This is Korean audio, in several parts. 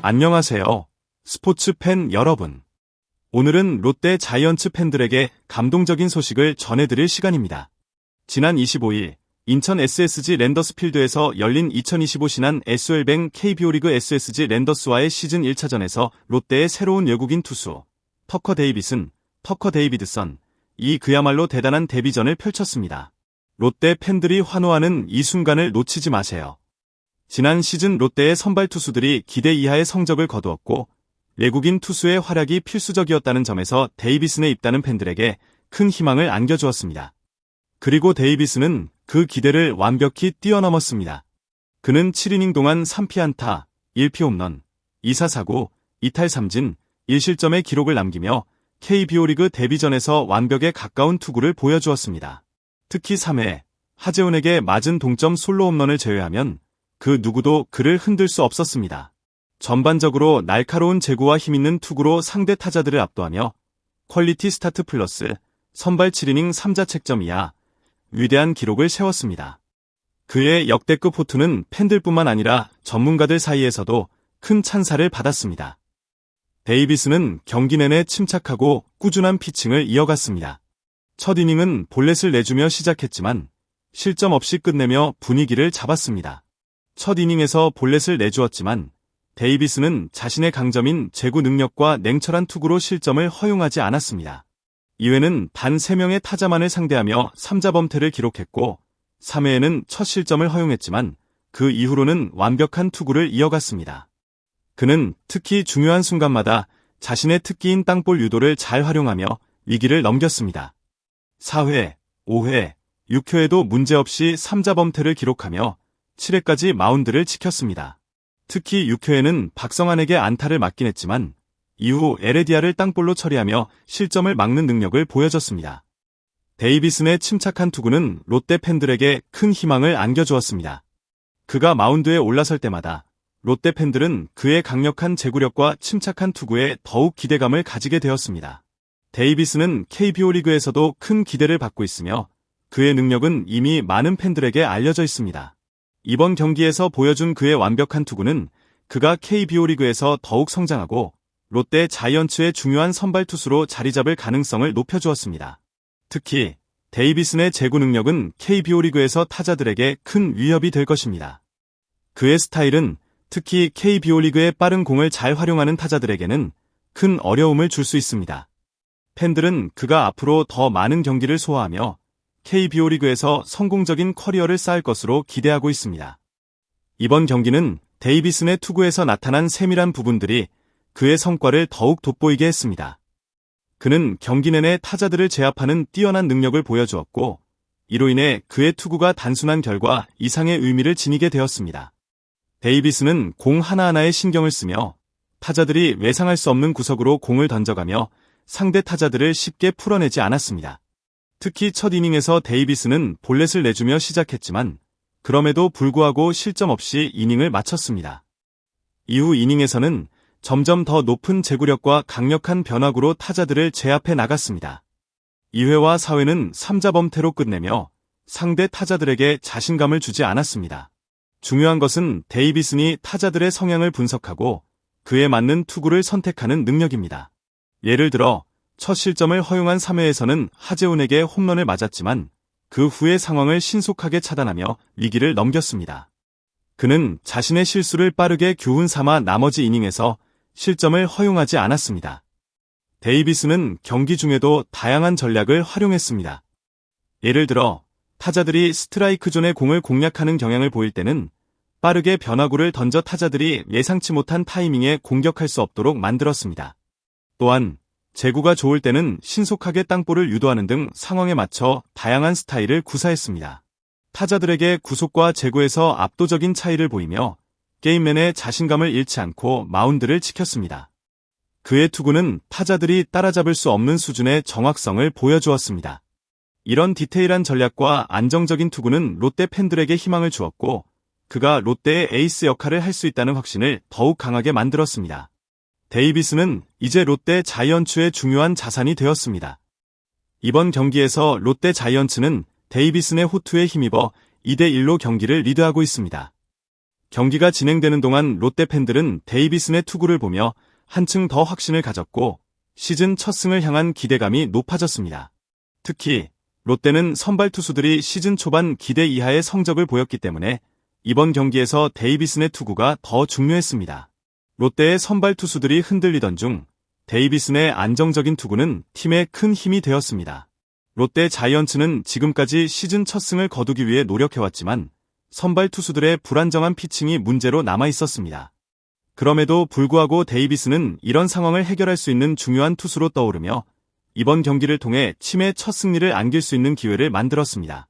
안녕하세요. 스포츠 팬 여러분. 오늘은 롯데 자이언츠 팬들에게 감동적인 소식을 전해드릴 시간입니다. 지난 25일 인천 SSG 랜더스필드에서 열린 2025 신한 SOL뱅 KBO 리그 SSG 랜더스와의 시즌 1차전에서 롯데의 새로운 외국인 투수 터커 데이비드선 그야말로 대단한 데뷔전을 펼쳤습니다. 롯데 팬들이 환호하는 이 순간을 놓치지 마세요. 지난 시즌 롯데의 선발 투수들이 기대 이하의 성적을 거두었고 외국인 투수의 활약이 필수적이었다는 점에서 데이비슨의 입단은 팬들에게 큰 희망을 안겨주었습니다. 그리고 데이비슨은 그 기대를 완벽히 뛰어넘었습니다. 그는 7이닝 동안 3피안타, 1피 홈런, 2사 사구, 2탈 3진, 1실점의 기록을 남기며 KBO 리그 데뷔전에서 완벽에 가까운 투구를 보여주었습니다. 특히 3회 하재훈에게 맞은 동점 솔로 홈런을 제외하면 그 누구도 그를 흔들 수 없었습니다. 전반적으로 날카로운 제구와 힘있는 투구로 상대 타자들을 압도하며 퀄리티 스타트 플러스 선발 7이닝 3자책점 이하 위대한 기록을 세웠습니다. 그의 역대급 호투는 팬들뿐만 아니라 전문가들 사이에서도 큰 찬사를 받았습니다. 데이비스는 경기 내내 침착하고 꾸준한 피칭을 이어갔습니다. 첫 이닝은 볼넷을 내주며 시작했지만 실점 없이 끝내며 분위기를 잡았습니다. 첫 이닝에서 볼넷을 내주었지만 데이비스는 자신의 강점인 제구 능력과 냉철한 투구로 실점을 허용하지 않았습니다. 2회는 단 3명의 타자만을 상대하며 3자 범퇴를 기록했고 3회에는 첫 실점을 허용했지만 그 이후로는 완벽한 투구를 이어갔습니다. 그는 특히 중요한 순간마다 자신의 특기인 땅볼 유도를 잘 활용하며 위기를 넘겼습니다. 4회, 5회, 6회에도 문제없이 3자 범퇴를 기록하며 7회까지 마운드를 지켰습니다. 특히 6회에는 박성환에게 안타를 맞긴 했지만 이후 에레디아를 땅볼로 처리하며 실점을 막는 능력을 보여줬습니다. 데이비슨의 침착한 투구는 롯데 팬들에게 큰 희망을 안겨주었습니다. 그가 마운드에 올라설 때마다 롯데 팬들은 그의 강력한 제구력과 침착한 투구에 더욱 기대감을 가지게 되었습니다. 데이비슨은 KBO 리그에서도 큰 기대를 받고 있으며 그의 능력은 이미 많은 팬들에게 알려져 있습니다. 이번 경기에서 보여준 그의 완벽한 투구는 그가 KBO 리그에서 더욱 성장하고 롯데 자이언츠의 중요한 선발 투수로 자리 잡을 가능성을 높여주었습니다. 특히 데이비슨의 제구 능력은 KBO 리그에서 타자들에게 큰 위협이 될 것입니다. 그의 스타일은 특히 KBO 리그의 빠른 공을 잘 활용하는 타자들에게는 큰 어려움을 줄 수 있습니다. 팬들은 그가 앞으로 더 많은 경기를 소화하며 KBO 리그에서 성공적인 커리어를 쌓을 것으로 기대하고 있습니다. 이번 경기는 데이비슨의 투구에서 나타난 세밀한 부분들이 그의 성과를 더욱 돋보이게 했습니다. 그는 경기 내내 타자들을 제압하는 뛰어난 능력을 보여주었고 이로 인해 그의 투구가 단순한 결과 이상의 의미를 지니게 되었습니다. 데이비슨은 공 하나하나에 신경을 쓰며 타자들이 예상할 수 없는 구석으로 공을 던져가며 상대 타자들을 쉽게 풀어내지 않았습니다. 특히 첫 이닝에서 데이비스는 볼넷을 내주며 시작했지만 그럼에도 불구하고 실점 없이 이닝을 마쳤습니다. 이후 이닝에서는 점점 더 높은 제구력과 강력한 변화구로 타자들을 제압해 나갔습니다. 2회와 4회는 3자 범퇴로 끝내며 상대 타자들에게 자신감을 주지 않았습니다. 중요한 것은 데이비슨이 타자들의 성향을 분석하고 그에 맞는 투구를 선택하는 능력입니다. 예를 들어 첫 실점을 허용한 3회에서는 하재훈에게 홈런을 맞았지만 그 후의 상황을 신속하게 차단하며 위기를 넘겼습니다. 그는 자신의 실수를 빠르게 교훈 삼아 나머지 이닝에서 실점을 허용하지 않았습니다. 데이비스는 경기 중에도 다양한 전략을 활용했습니다. 예를 들어 타자들이 스트라이크 존의 공을 공략하는 경향을 보일 때는 빠르게 변화구를 던져 타자들이 예상치 못한 타이밍에 공격할 수 없도록 만들었습니다. 또한 제구가 좋을 때는 신속하게 땅볼을 유도하는 등 상황에 맞춰 다양한 스타일을 구사했습니다. 타자들에게 구속과 제구에서 압도적인 차이를 보이며 게임 내내 자신감을 잃지 않고 마운드를 지켰습니다. 그의 투구는 타자들이 따라잡을 수 없는 수준의 정확성을 보여주었습니다. 이런 디테일한 전략과 안정적인 투구는 롯데 팬들에게 희망을 주었고 그가 롯데의 에이스 역할을 할 수 있다는 확신을 더욱 강하게 만들었습니다. 데이비스는 이제 롯데 자이언츠의 중요한 자산이 되었습니다. 이번 경기에서 롯데 자이언츠는 데이비슨의 호투에 힘입어 2대1로 경기를 리드하고 있습니다. 경기가 진행되는 동안 롯데 팬들은 데이비슨의 투구를 보며 한층 더 확신을 가졌고 시즌 첫 승을 향한 기대감이 높아졌습니다. 특히 롯데는 선발 투수들이 시즌 초반 기대 이하의 성적을 보였기 때문에 이번 경기에서 데이비슨의 투구가 더 중요했습니다. 롯데의 선발 투수들이 흔들리던 중 데이비슨의 안정적인 투구는 팀에 큰 힘이 되었습니다. 롯데 자이언츠는 지금까지 시즌 첫 승을 거두기 위해 노력해왔지만 선발 투수들의 불안정한 피칭이 문제로 남아 있었습니다. 그럼에도 불구하고 데이비슨은 이런 상황을 해결할 수 있는 중요한 투수로 떠오르며 이번 경기를 통해 팀의 첫 승리를 안길 수 있는 기회를 만들었습니다.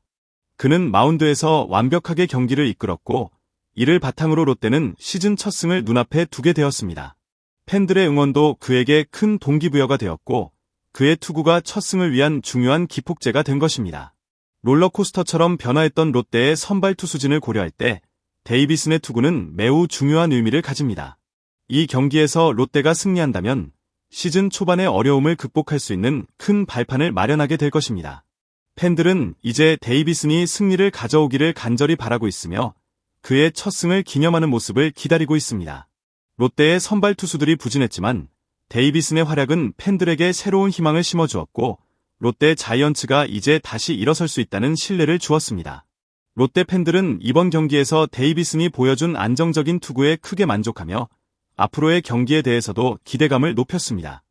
그는 마운드에서 완벽하게 경기를 이끌었고 이를 바탕으로 롯데는 시즌 첫 승을 눈앞에 두게 되었습니다. 팬들의 응원도 그에게 큰 동기부여가 되었고 그의 투구가 첫 승을 위한 중요한 기폭제가 된 것입니다. 롤러코스터처럼 변화했던 롯데의 선발 투수진을 고려할 때 데이비슨의 투구는 매우 중요한 의미를 가집니다. 이 경기에서 롯데가 승리한다면 시즌 초반의 어려움을 극복할 수 있는 큰 발판을 마련하게 될 것입니다. 팬들은 이제 데이비슨이 승리를 가져오기를 간절히 바라고 있으며 그의 첫 승을 기념하는 모습을 기다리고 있습니다. 롯데의 선발 투수들이 부진했지만 데이비슨의 활약은 팬들에게 새로운 희망을 심어주었고 롯데 자이언츠가 이제 다시 일어설 수 있다는 신뢰를 주었습니다. 롯데 팬들은 이번 경기에서 데이비슨이 보여준 안정적인 투구에 크게 만족하며 앞으로의 경기에 대해서도 기대감을 높였습니다.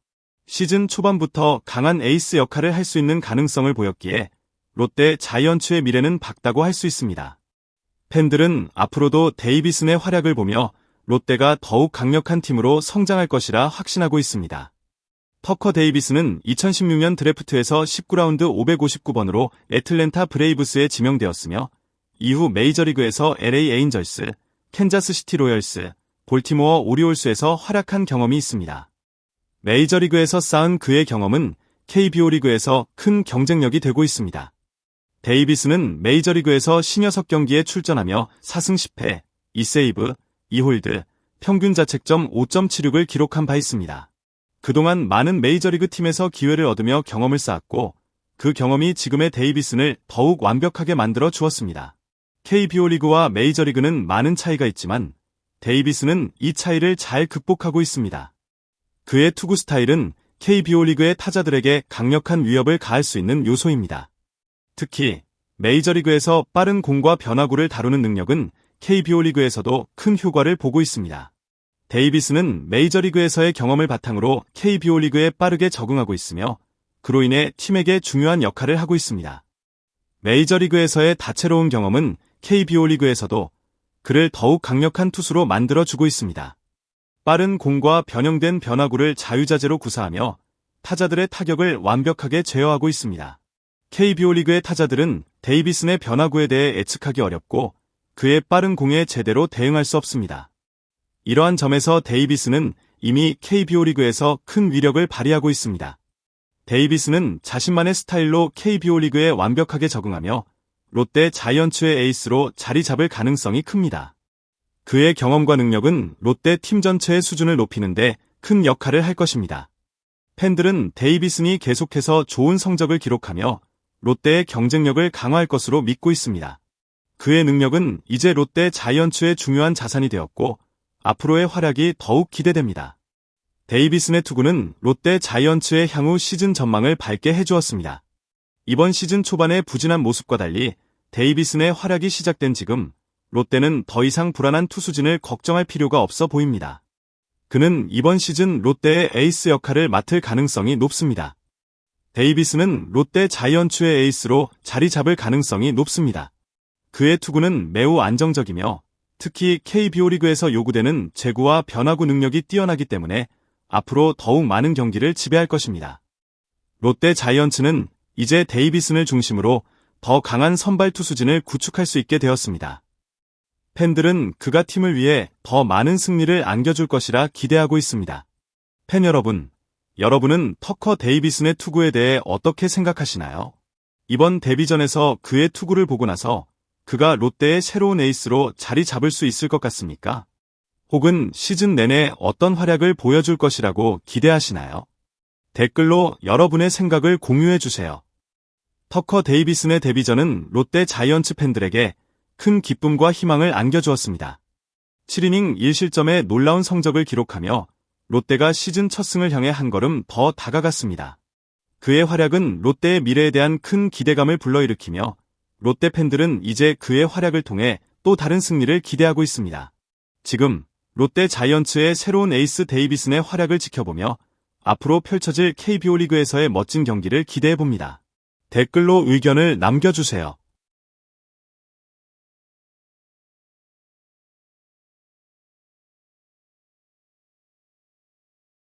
시즌 초반부터 강한 에이스 역할을 할 수 있는 가능성을 보였기에 롯데 자이언츠의 미래는 밝다고 할 수 있습니다. 팬들은 앞으로도 데이비슨의 활약을 보며 롯데가 더욱 강력한 팀으로 성장할 것이라 확신하고 있습니다. 터커 데이비슨은 2016년 드래프트에서 19라운드 559번으로 애틀랜타 브레이브스에 지명되었으며 이후 메이저리그에서 LA 에인절스, 캔자스시티 로열스, 볼티모어 오리올스에서 활약한 경험이 있습니다. 메이저리그에서 쌓은 그의 경험은 KBO 리그에서 큰 경쟁력이 되고 있습니다. 데이비슨은 메이저리그에서 56경기에 출전하며 4승 10패, 2세이브, 2홀드, 평균 자책점 5.76을 기록한 바 있습니다. 그동안 많은 메이저리그 팀에서 기회를 얻으며 경험을 쌓았고 그 경험이 지금의 데이비슨을 더욱 완벽하게 만들어 주었습니다. KBO 리그와 메이저리그는 많은 차이가 있지만 데이비슨은 이 차이를 잘 극복하고 있습니다. 그의 투구 스타일은 KBO 리그의 타자들에게 강력한 위협을 가할 수 있는 요소입니다. 특히 메이저리그에서 빠른 공과 변화구를 다루는 능력은 KBO 리그에서도 큰 효과를 보고 있습니다. 데이비슨은 메이저리그에서의 경험을 바탕으로 KBO 리그에 빠르게 적응하고 있으며 그로 인해 팀에게 중요한 역할을 하고 있습니다. 메이저리그에서의 다채로운 경험은 KBO 리그에서도 그를 더욱 강력한 투수로 만들어주고 있습니다. 빠른 공과 변형된 변화구를 자유자재로 구사하며 타자들의 타격을 완벽하게 제어하고 있습니다. KBO 리그의 타자들은 데이비슨의 변화구에 대해 예측하기 어렵고 그의 빠른 공에 제대로 대응할 수 없습니다. 이러한 점에서 데이비슨은 이미 KBO 리그에서 큰 위력을 발휘하고 있습니다. 데이비슨은 자신만의 스타일로 KBO 리그에 완벽하게 적응하며 롯데 자이언츠의 에이스로 자리 잡을 가능성이 큽니다. 그의 경험과 능력은 롯데 팀 전체의 수준을 높이는 데 큰 역할을 할 것입니다. 팬들은 데이비슨이 계속해서 좋은 성적을 기록하며 롯데의 경쟁력을 강화할 것으로 믿고 있습니다. 그의 능력은 이제 롯데 자이언츠의 중요한 자산이 되었고 앞으로의 활약이 더욱 기대됩니다. 데이비슨의 투구는 롯데 자이언츠의 향후 시즌 전망을 밝게 해주었습니다. 이번 시즌 초반의 부진한 모습과 달리 데이비슨의 활약이 시작된 지금 롯데는 더 이상 불안한 투수진을 걱정할 필요가 없어 보입니다. 그는 이번 시즌 롯데의 에이스 역할을 맡을 가능성이 높습니다. 데이비슨은 롯데 자이언츠의 에이스로 자리 잡을 가능성이 높습니다. 그의 투구는 매우 안정적이며 특히 KBO 리그에서 요구되는 제구와 변화구 능력이 뛰어나기 때문에 앞으로 더욱 많은 경기를 지배할 것입니다. 롯데 자이언츠는 이제 데이비슨을 중심으로 더 강한 선발 투수진을 구축할 수 있게 되었습니다. 팬들은 그가 팀을 위해 더 많은 승리를 안겨줄 것이라 기대하고 있습니다. 팬 여러분, 여러분은 터커 데이비슨의 투구에 대해 어떻게 생각하시나요? 이번 데뷔전에서 그의 투구를 보고 나서 그가 롯데의 새로운 에이스로 자리 잡을 수 있을 것 같습니까? 혹은 시즌 내내 어떤 활약을 보여줄 것이라고 기대하시나요? 댓글로 여러분의 생각을 공유해주세요. 터커 데이비슨의 데뷔전은 롯데 자이언츠 팬들에게 큰 기쁨과 희망을 안겨주었습니다. 7이닝 1실점의 놀라운 성적을 기록하며 롯데가 시즌 첫 승을 향해 한 걸음 더 다가갔습니다. 그의 활약은 롯데의 미래에 대한 큰 기대감을 불러일으키며 롯데 팬들은 이제 그의 활약을 통해 또 다른 승리를 기대하고 있습니다. 지금 롯데 자이언츠의 새로운 에이스 데이비슨의 활약을 지켜보며 앞으로 펼쳐질 KBO 리그에서의 멋진 경기를 기대해봅니다. 댓글로 의견을 남겨주세요.